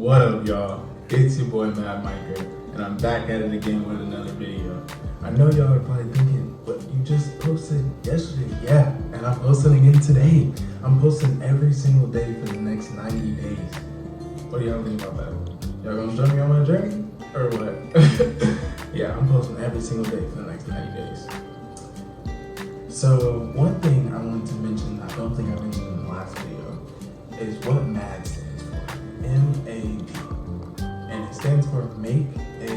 What up, y'all? It's your boy M.A.D, and I'm back at it again with another video. I know y'all are probably thinking, but you just posted yesterday. Yeah, and I'm posting again today. I'm posting every single day for the next 90 days. What do y'all think about that? Y'all gonna join me on my journey, or what? Yeah, I'm posting every single day for the next 90 days. So, one thing I wanted to mention, I don't think I mentioned in the last video, is what M.A.D stands for. M.A.D. And it stands for Make a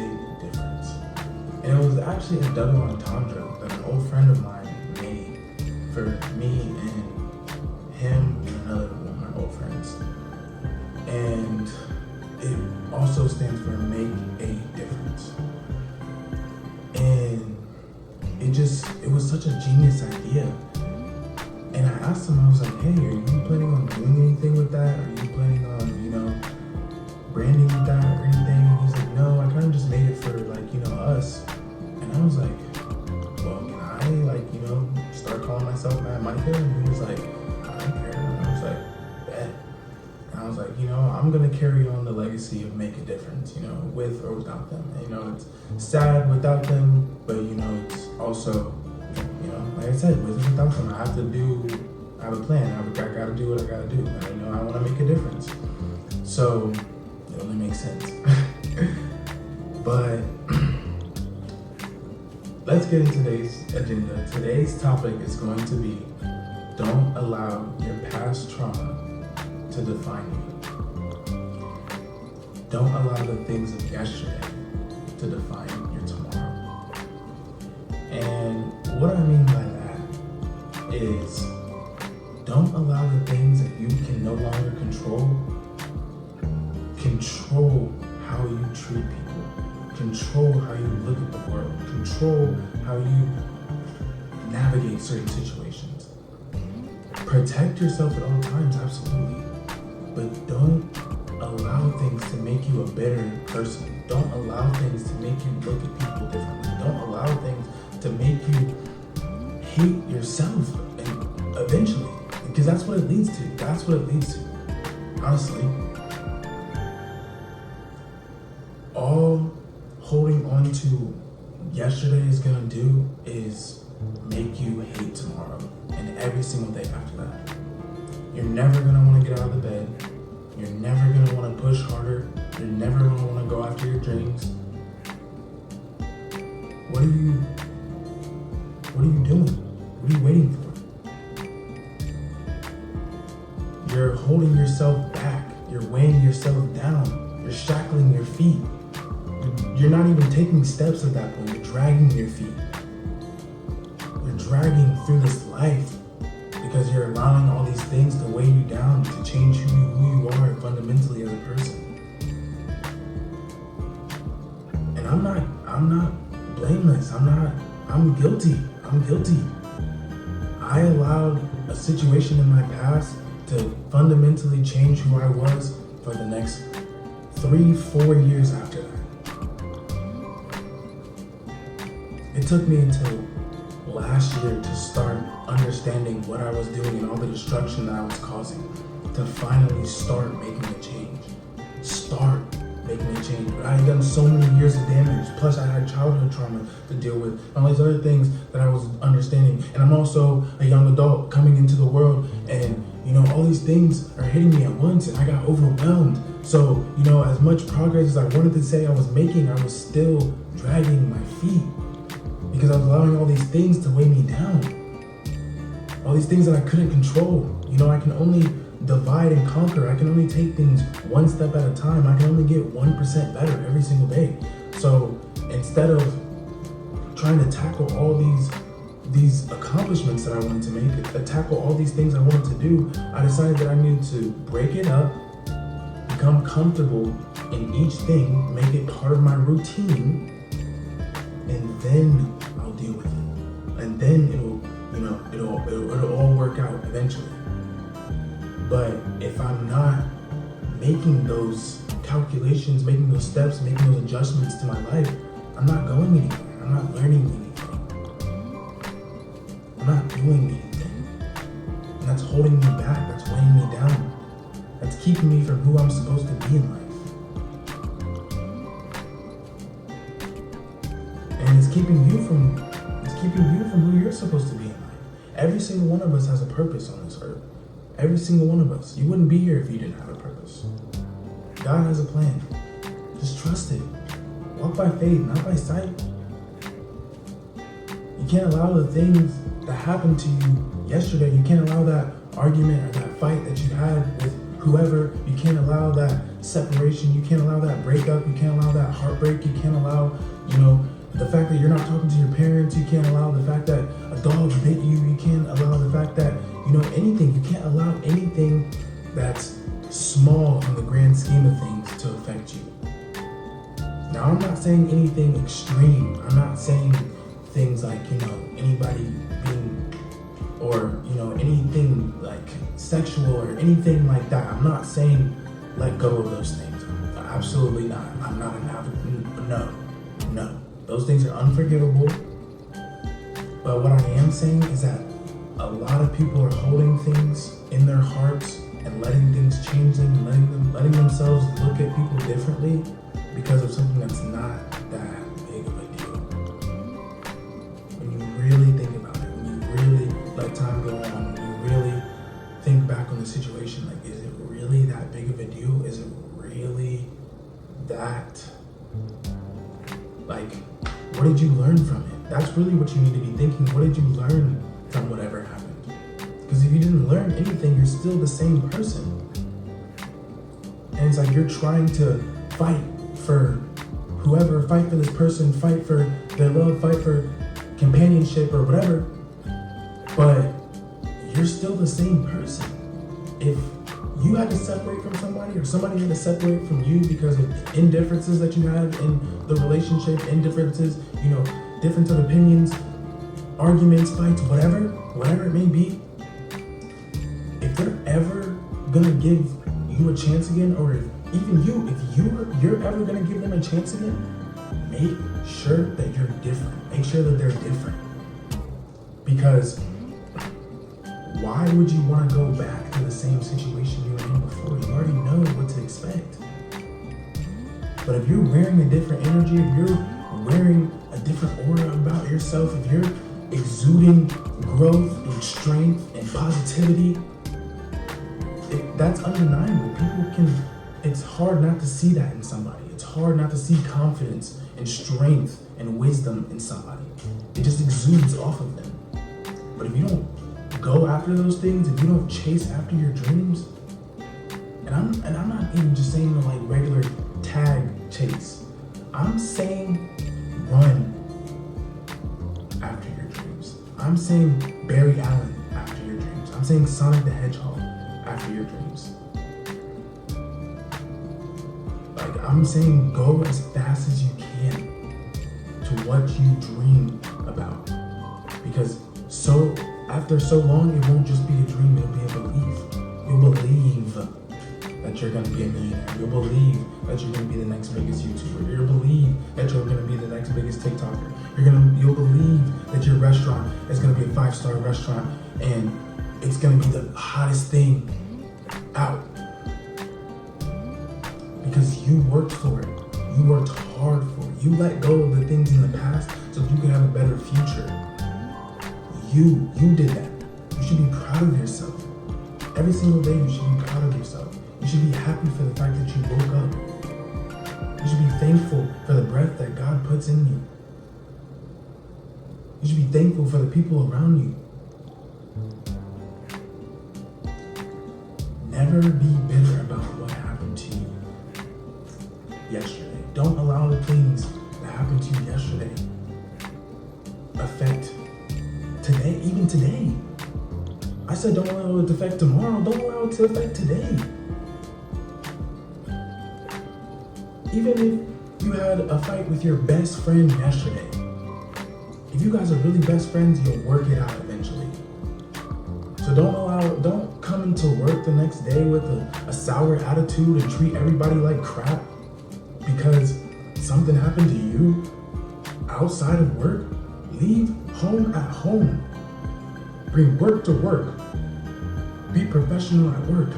Difference. And it was actually a double entendre that an old friend of mine made for me and him and another one of my old friends. And it also stands for Make a Difference. And it was such a genius idea. And I asked him, I was like, hey, are you planning on doing anything with that? Are you planning on, branding with that or anything? And he's like, no, I kind of just made it for us. And I was like, well, can I start calling myself M.A.D? And he was like, I don't care. And I was like, bet. And I was like, I'm gonna carry on the legacy of Make a Difference, with or without them. And, it's sad without them, but it's also, like I said, with or without them, I have a plan. I gotta do what I gotta do. And I wanna make a difference. So it only makes sense. But let's get into today's agenda. Today's topic is going to be, don't allow your past trauma to define you. Don't allow the things of yesterday to define your tomorrow. And what I mean by that is, don't allow the things that you can no longer control how you treat people, control how you look at the world, control how you navigate certain situations. Protect yourself at all times, absolutely, but don't allow things to make you a bitter person. Don't allow things to make you look at people differently. Don't allow things to make you hate yourself, and eventually, because that's what it leads to. That's what it leads to. Honestly, all holding on to yesterday is gonna do is make you hate tomorrow and every single day after that. You're never gonna want to get out of the bed. You're never gonna want to push harder. You're never gonna want to go after your dreams. What are you doing? What are you waiting for? You're holding yourself back. You're weighing yourself down. You're shackling your feet. You're not even taking steps at that point. You're dragging your feet. You're dragging through this life because you're allowing all these things to weigh you down, to change who you are fundamentally as a person. And I'm not blameless. I'm guilty. I allowed a situation in my past to fundamentally change who I was for the next 3-4 years after that. It took me until last year to start understanding what I was doing and all the destruction that I was causing to finally start making a change. But I had done so many years of damage, plus I had childhood trauma to deal with, and all these other things that I was understanding. And I'm also a young adult coming into the world, and all these things are hitting me at once, and I got overwhelmed. So, as much progress as I wanted to say I was making, I was still dragging my feet because I was allowing all these things to weigh me down. All these things that I couldn't control. I can only divide and conquer. I can only take things one step at a time. I can only get 1% better every single day. So instead of trying to tackle all these accomplishments that I wanted to make, tackle all these things I wanted to do, I decided that I needed to break it up, become comfortable in each thing, make it part of my routine, and then I'll deal with it. And then it'll all work out eventually. But if I'm not making those calculations, making those steps, making those adjustments to my life, I'm not going anywhere. I'm not learning anything. I'm not doing anything. And that's holding me back. That's weighing me down. That's keeping me from who I'm supposed to be in life. keeping you from who you're supposed to be in life. Every single one of us has a purpose on this earth. Every single one of us. You wouldn't be here if you didn't have a purpose. God has a plan. Just trust it. Walk by faith, not by sight. You can't allow the things that happened to you yesterday, you can't allow that argument or that fight that you had with whoever, you can't allow that separation, you can't allow that breakup, you can't allow that heartbreak, you can't allow, the fact that you're not talking to your parents, you can't allow the fact that a dog bit you, you can't allow the fact that, anything, you can't allow anything that's small in the grand scheme of things to affect you. Now, I'm not saying anything extreme. I'm not saying things like, anybody being, or, anything like sexual or anything like that. I'm not saying let go of those things. Absolutely not. I'm not an advocate. No. Those things are unforgivable. But what I am saying is that a lot of people are holding things in their hearts and letting things change them and letting themselves look at people differently because of something that's not that big of a deal. When you really think about it, when you really let time go on, when you really think back on the situation, like, is it really that big of a deal? Is it really that, like, what did you learn from it? That's really what you need to be thinking. What did you learn from whatever happened? Because if you didn't learn anything, you're still the same person. And it's like you're trying to fight for whoever, fight for this person, fight for their love, fight for companionship or whatever, but you're still the same person. If you had to separate from somebody or somebody had to separate from you because of indifferences that you have in the relationship, indifferences, difference of opinions, arguments, fights, whatever it may be, if they're ever gonna give you a chance again, or if you're ever gonna give them a chance again, make sure that you're different. Make sure that they're different. Because why would you want to go back to the same situation you were in before? You already know what to expect. But if you're wearing a different energy, if you're wearing a different aura about yourself, if you're exuding growth and strength and positivity, that's undeniable. It's hard not to see that in somebody. It's hard not to see confidence and strength and wisdom in somebody. It just exudes off of them. But if you don't go after those things, if you don't chase after your dreams, and I'm not even just saying like regular tag chase. I'm saying run after your dreams. I'm saying Barry Allen after your dreams. I'm saying Sonic the Hedgehog after your dreams. Like, I'm saying go as fast as you can to what you dream about. Because after so long, it won't just be a dream, it'll be a belief. You'll believe that you're gonna be a millionaire. You'll believe that you're gonna be the next biggest YouTuber. You'll believe that you're gonna be the next biggest TikToker. You'll believe that your restaurant is gonna be a 5-star restaurant and it's gonna be the hottest thing out. Because you worked for it. You worked hard for it. You let go of the things in the past so you can have a better future. You did that. You should be proud of yourself. Every single day you should be proud of yourself. You should be happy for the fact that you woke up. You should be thankful for the breath that God puts in you. You should be thankful for the people around you. Never be bitter about what happened to you yesterday. Don't allow the things that happened to you yesterday affect today, even today. I said don't allow it to affect tomorrow. Don't allow it to affect today. Even if you had a fight with your best friend yesterday, if you guys are really best friends, you'll work it out eventually. So don't come into work the next day with a sour attitude and treat everybody like crap because something happened to you outside of work. Leave home at home. Bring work to work. Be professional at work.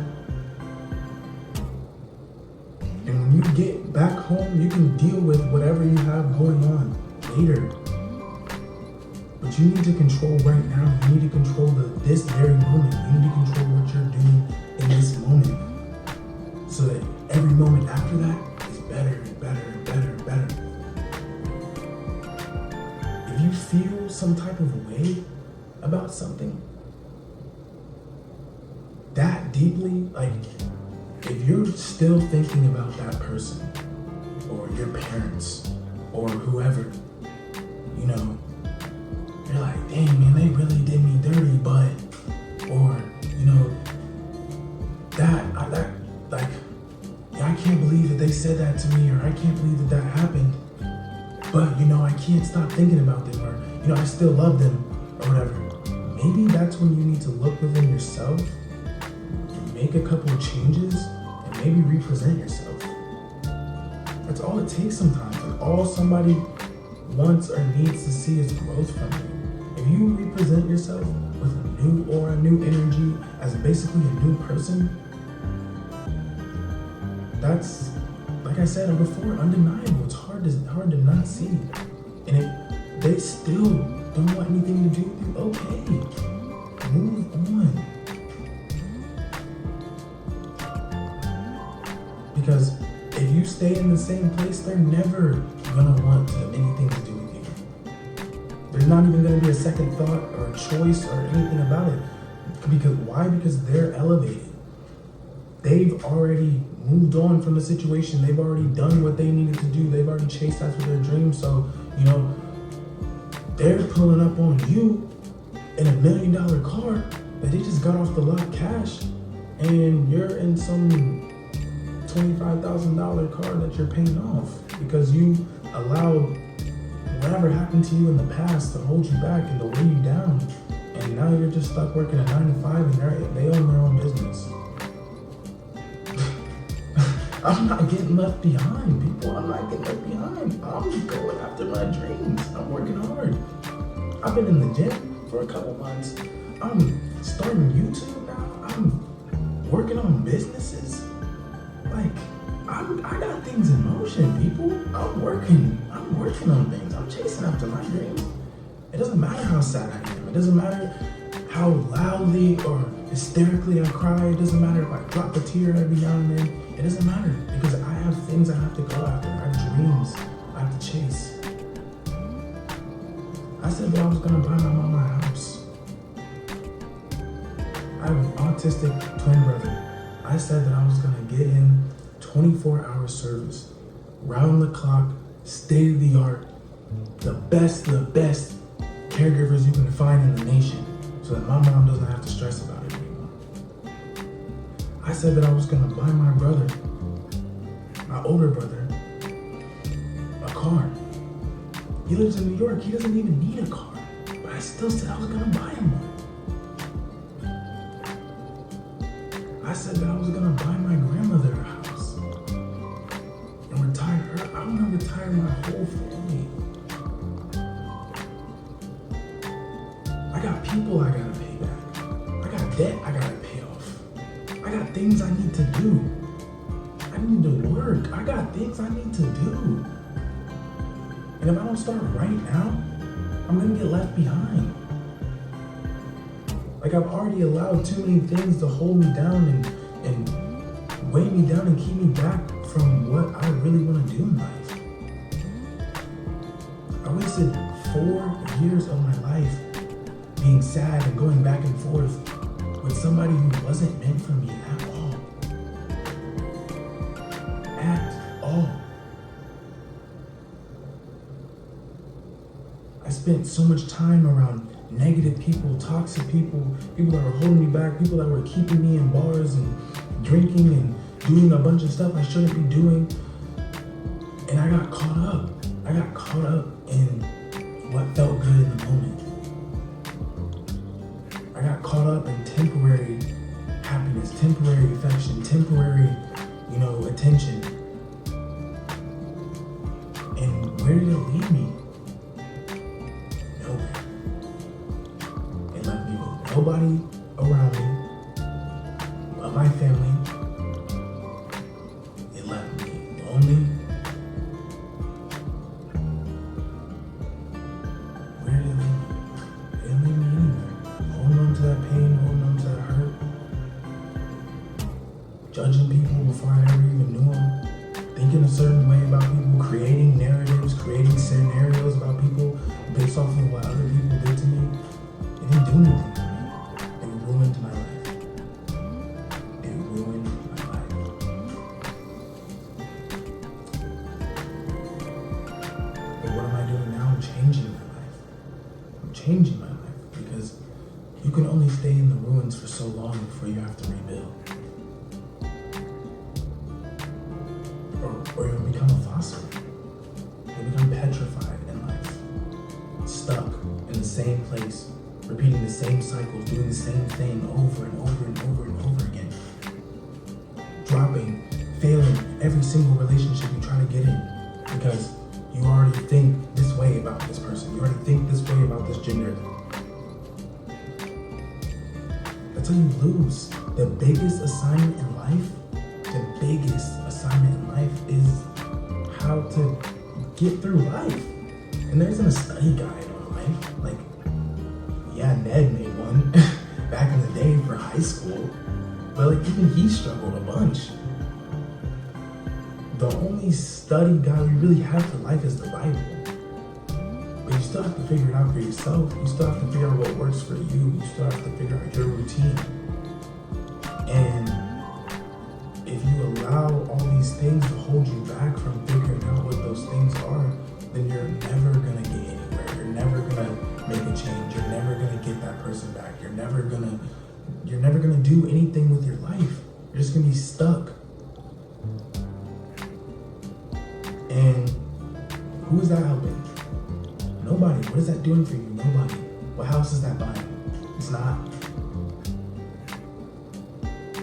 And when you get back home, you can deal with whatever you have going on later. But you need to control right now. You need to control this very moment. You need to control what you're doing in this moment. So that every moment after that is better and better and better and better. If you feel some type of way about something that deeply, like if you're still thinking about that person or your parents or whoever, you know, you're like, dang man, they really did me dirty, but, or, you know, I can't believe that they said that to me, or I can't believe that happened, but, you know, I can't stop thinking about them, or, you know, I still love them, or whatever. Maybe that's when you need to look within yourself, make a couple of changes, and maybe represent yourself. That's all it takes sometimes. And all somebody wants or needs to see is growth from you. If you represent yourself with a new aura, new energy, as basically a new person, that's, like I said before, undeniable. It's hard to not see. And if they still don't want anything to do with you, okay, move on. Because if you stay in the same place, they're never gonna want anything to do with you. There's not even gonna be a second thought or a choice or anything about it. Because why? Because they're elevated. They've already moved on from the situation. They've already done what they needed to do. They've already chased after their dreams. So, you know, they're pulling up on you in $1 million car that they just got off the lot cash, and you're in some $25,000 car that you're paying off because you allowed whatever happened to you in the past to hold you back and to weigh you down. And now you're just stuck working a 9 to 5 and they own their own business. I'm not getting left behind, people. I'm not getting left behind. I'm going after my dreams. I'm working hard. I've been in the gym for a couple months. I'm starting YouTube now. I'm working on businesses. Like, I got things in motion, people. I'm working on things. I'm chasing after my dreams. It doesn't matter how sad I am. It doesn't matter how loudly or hysterically I cry. It doesn't matter if I drop a tear every now and then. It doesn't matter because I have things I have to go after. I have dreams I have to chase. I said that I was gonna buy my mama a house. I have an autistic twin brother. I said that I was gonna get him 24-hour service, round the clock, state of the art, the best caregivers you can find in the nation, so that my mom doesn't have to stress about it anymore. I said that I was gonna buy my brother, my older brother, a car. He lives in New York, he doesn't even need a car, but I still said I was gonna buy him one. I said that I was gonna buy my grandmother a house and retire her. I wanna retire my whole family. I got people I gotta pay back. I got debt I gotta pay off. I got things I need to do. I need to work. I got things I need to do. And if I don't start right now, I'm gonna get left behind. Like, I've already allowed too many things to hold me down and weigh me down and keep me back from what I really want to do in life. I wasted 4 years of my life being sad and going back and forth with somebody who wasn't meant for me at all. At all. I spent so much time around negative people, toxic people, people that were holding me back, people that were keeping me in bars and drinking and doing a bunch of stuff I shouldn't be doing. And I got caught up. I got caught up in what felt good in the moment. I got caught up in temporary happiness, temporary affection, temporary, attention. And where did it lead me? Nowhere. It left me with nobody around me, but my family. It left me lonely. Where did it lead me? thinking a certain way about people, creating narratives, creating scenarios about people based off of what other people did to me, it didn't do anything for me. It ruined my life. It ruined my life. But what am I doing now? I'm changing my life. I'm changing my life because you can only stay in the ruins for so long before you have to rebuild. Or you'll become a fossil. You'll become petrified in life, stuck in the same place, repeating the same cycles, doing the same thing over and over and over and over again. Dropping, failing every single relationship you try to get in because you already think this way about this person. You already think this way about this gender. That's how you lose. The biggest assignment in life is how to get through life. And there isn't a study guide on life. Like, yeah, Ned made one back in the day for high school, but like even he struggled a bunch. The only study guide we really have for life is the Bible. But you still have to figure it out for yourself. You still have to figure out what works for you. You still have to figure out your routine. And if you allow all these things to hold you back from figuring out what those things are, then you're never gonna get anywhere. You're never gonna make a change. You're never gonna get that person back. You're never gonna do anything with your life. You're just gonna be stuck. And who is that helping? Nobody. What is that doing for you? Nobody. What house is that buying? It's not.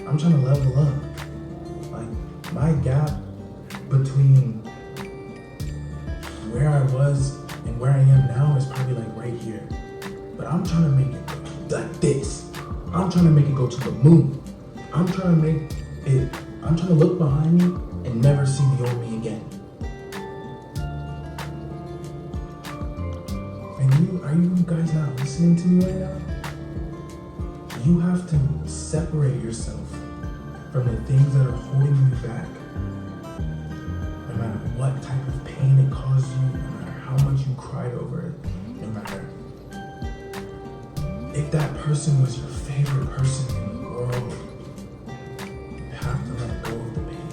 I'm trying to level up. Like, my gap between where I was and where I am now is probably like right here. But I'm trying to make it like this. I'm trying to make it go to the moon. I'm trying to look behind me and never see the old me again. And are you guys not listening to me right now? You have to separate yourself from the things that are holding you back. No matter what type of pain it caused you, no matter how much you cried over it, no matter if that person was your favorite person in the world, you have to let go of the pain.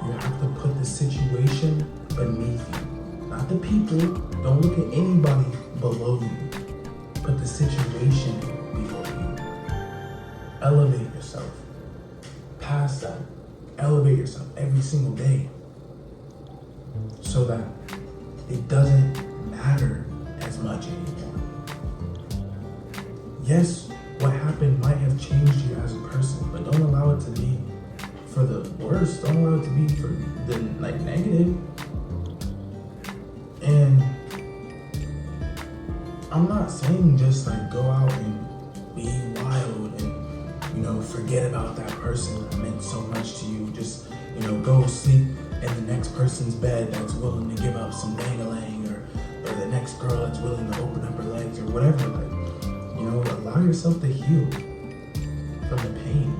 You have to put the situation beneath you, not the people. Don't look at anybody below you. Put the situation below you. Elevate yourself. Past that. Elevate yourself every single day so that it doesn't matter as much anymore. Yes, what happened might have changed you as a person, but don't allow it to be for the worst. Don't allow it to be for the negative. And I'm not saying just go out and be wild and forget about that person that meant so much to you. Just go sleep in the next person's bed that's willing to give up some dang-a-lang, or the next girl that's willing to open up her legs, or whatever. Allow yourself to heal from the pain.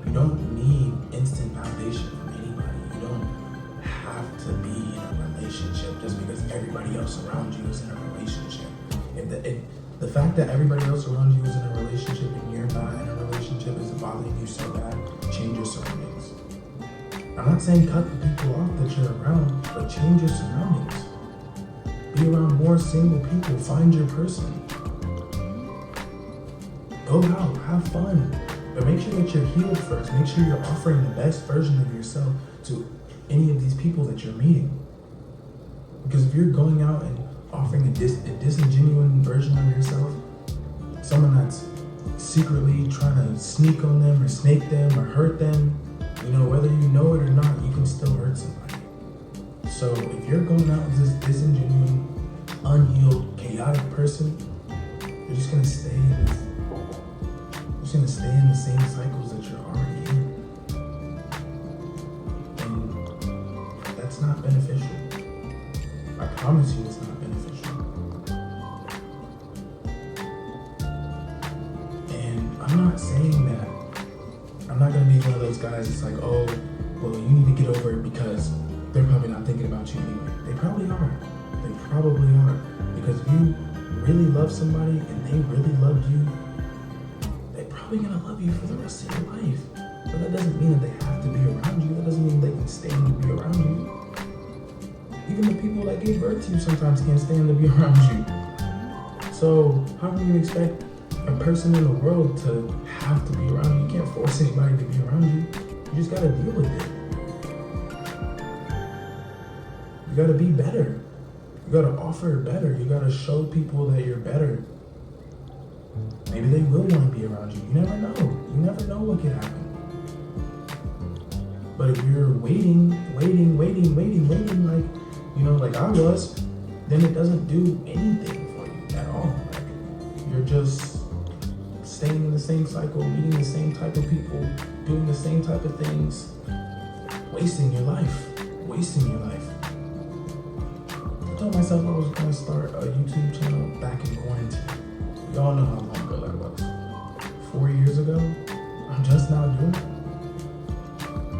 You don't need instant validation from anybody. You don't have to be in a relationship just because everybody else around you is in a relationship. If the fact that everybody else around you is in a relationship and you're not in a relationship is bothering you so bad, change your surroundings. I'm not saying cut the people off that you're around, but change your surroundings. Be around more single people. Find your person. Go out, have fun. But make sure that you're healed first. Make sure you're offering the best version of yourself to any of these people that you're meeting. Because if you're going out and offering a disingenuous version of yourself, someone that's secretly trying to sneak on them or snake them or hurt them, whether you know it or not, you can still hurt somebody. So if you're going out as this disingenuous, unhealed, chaotic person, you're just gonna stay in this. You're just gonna stay in the same cycles that you're already in. And that's not beneficial. I promise you it's not beneficial. And I'm not saying that I'm not gonna be one of those guys that's like, oh, well, you need to get over it because they're probably not thinking about you anyway. They probably are. They probably are. Because if you really love somebody and they really love you, they're probably gonna love you for the rest of your life. But that doesn't mean that they have to be around you. That doesn't mean they can stand to be around you. Even the people that gave birth to you sometimes can't stand to be around you. So how can you expect a person in the world to have to be around you? You can't force anybody to be around you. You just gotta deal with it. You gotta be better. You gotta offer better. You gotta show people that you're better. Maybe they will want to be around you. You never know. You never know what could happen. But if you're waiting, like I was, then it doesn't do anything for you at all. Like, you're just staying in the same cycle, meeting the same type of people, doing the same type of things, wasting your life. I told myself I was going to start a YouTube channel back in quarantine. Y'all know how long ago that was. 4 years ago? I'm just now doing it.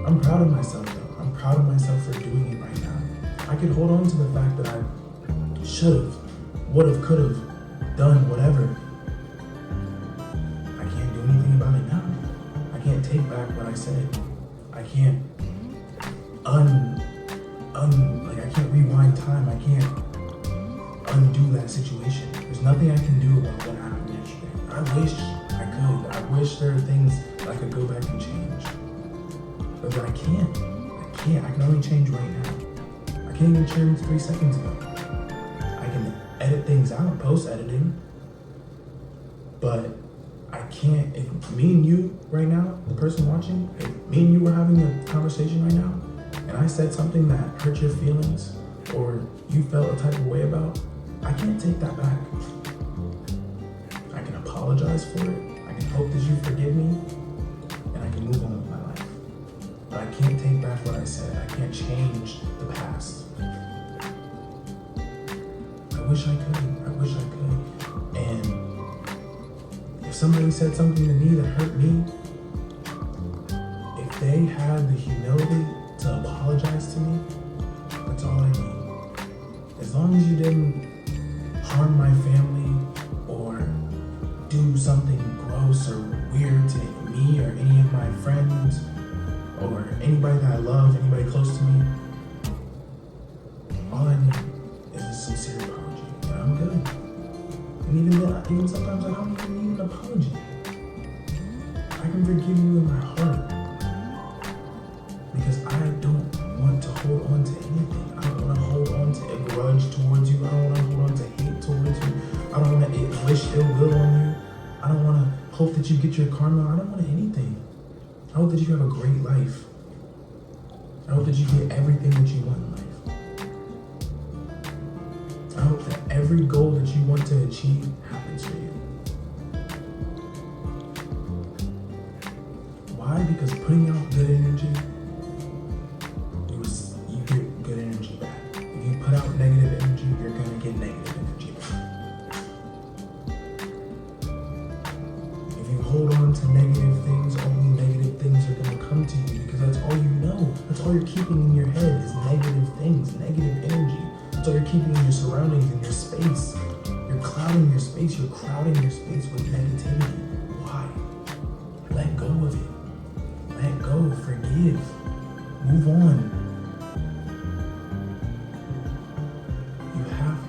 I'm proud of myself though. I'm proud of myself for doing it right now. I could hold on to the fact that I should've, would've, could've done whatever. I can't do anything about it now. I can't take back what I said. I can't I can't rewind time. I can't undo that situation. There's nothing I can do about what happened yesterday. I wish I could. I wish there are things I could go back and change. But I can't. I can only change right now. I can't even change 3 seconds ago. I can edit things out, post-editing. But I can't, if me and you right now, the person watching, if me and you were having a conversation right now, and I said something that hurt your feelings, or you felt a type of way about, I can't take that back. I can apologize for it. I can hope that you forgive me, and I can move on with my life. But I can't take back what I said. I can't change the past. I wish I could. And if somebody said something to me that hurt me, if they had the humility to apologize to me, that's all I need. As long as you didn't harm my family or do something gross or weird to me or any of my friends or anybody that I love, anybody close to me, all I need is a sincere apology, and I'm good. And even then, even sometimes I don't even need an apology. I can forgive you in my heart. Because I don't want to hold on to anything. I don't want to hold on to a grudge towards you. I don't want to hold on to hate towards you. I don't want to wish ill will on you. I don't want to hope that you get your karma. I don't want anything. I hope that you have a great life. I hope that you get everything that you want in life. I hope that every goal that you want to achieve happens for you. Why? Because putting out good energy, you get good energy back. If you put out negative energy, you're gonna get negative energy back. If you hold on to negative things, only negative things are gonna come to you because that's all you know. That's all you're keeping in your head is negative things, negative energy. That's all you're keeping in your surroundings, in your space. You're clouding your space, you're crowding your space with negativity. Why? Let go of it. Let go, forgive, move on. You have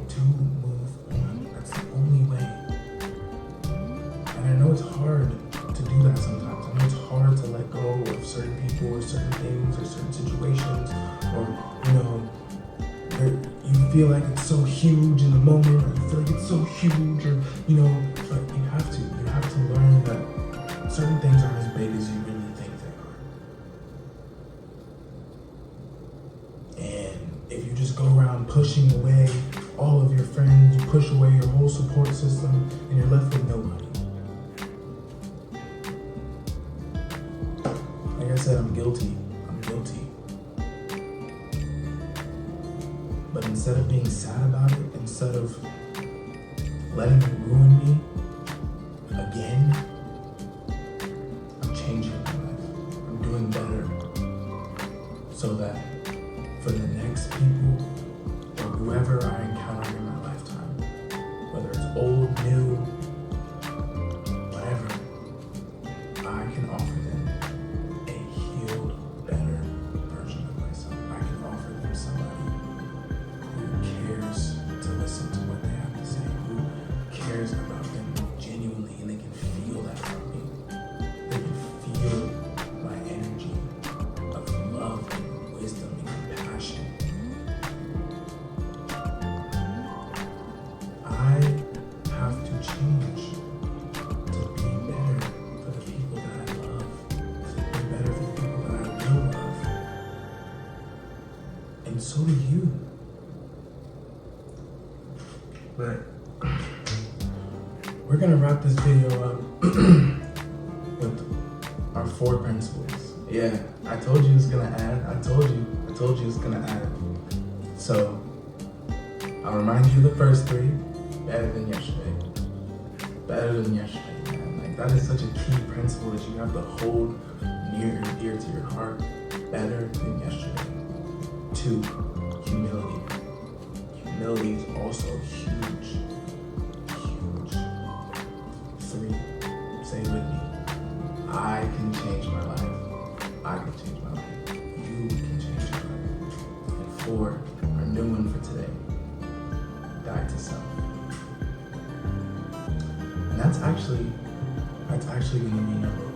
to move on. That's the only way. And I know it's hard to do that sometimes. I know it's hard to let go of certain people or certain things or certain situations, or, you feel like it's so huge in the moment, or you feel like it's so huge, or, but you have to learn that certain things aren't as big as you really think they are. And if you just go around pushing away all of your friends, you push away your whole support system, and you're left with nobody. Like I said, I'm guilty. But instead of being sad about it, instead of letting it ruin me again, I'm changing my life. I'm doing better. so that for the next people or whoever I encounter in my lifetime, whether it's old, new, whatever, I can offer them a healed, better version of myself. I can offer them somebody who cares to listen to what they have to say, who cares about them genuinely, and they can feel that from me. They can feel my energy of love and wisdom and compassion. I have to change to be better for the people that I love, to be better for the people that I will love. And so do you. But we're gonna wrap this video up with our 4 principles. Yeah, I told you it's gonna add. I told you it's gonna add. So I'll remind you the first 3. Better than yesterday. Better than yesterday, man. Like, that is such a key principle that you have to hold near and dear to your heart. Better than yesterday. 2, humility. Humility is also huge. Huge. 3, say it with me. I can change my life. I can change my life. You can change your life. And 4, our new one for today. Die to self. And that's actually gonna be number 1.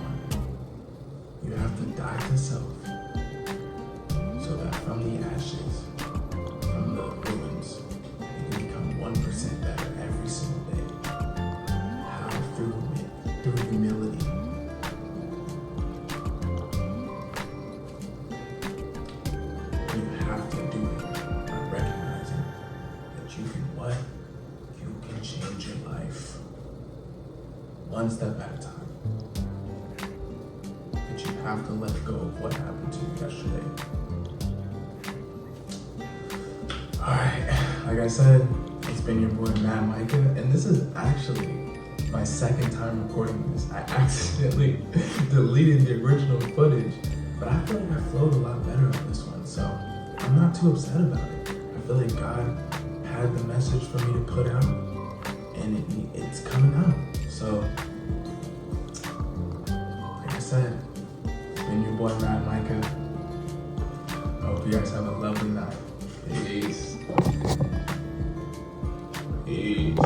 You have to die to self so that from the ashes, from the ruins, you can become 1% better every single day. How? Through humility. You have to do it by recognizing that you can what? You can change your life. 1 step at a time. But you have to let go of what happened to you yesterday. Alright, like I said, it's been your boy M.A.D Micah, and this is actually my 2nd time recording this. I accidentally deleted the original footage, but I feel like I flowed a lot better on this one, so I'm not too upset about it. I feel like God had the message for me to put out, and it's coming out. So, like I said, it's been your boy M.A.D Micah. I hope you guys have a lovely night. Peace. Peace.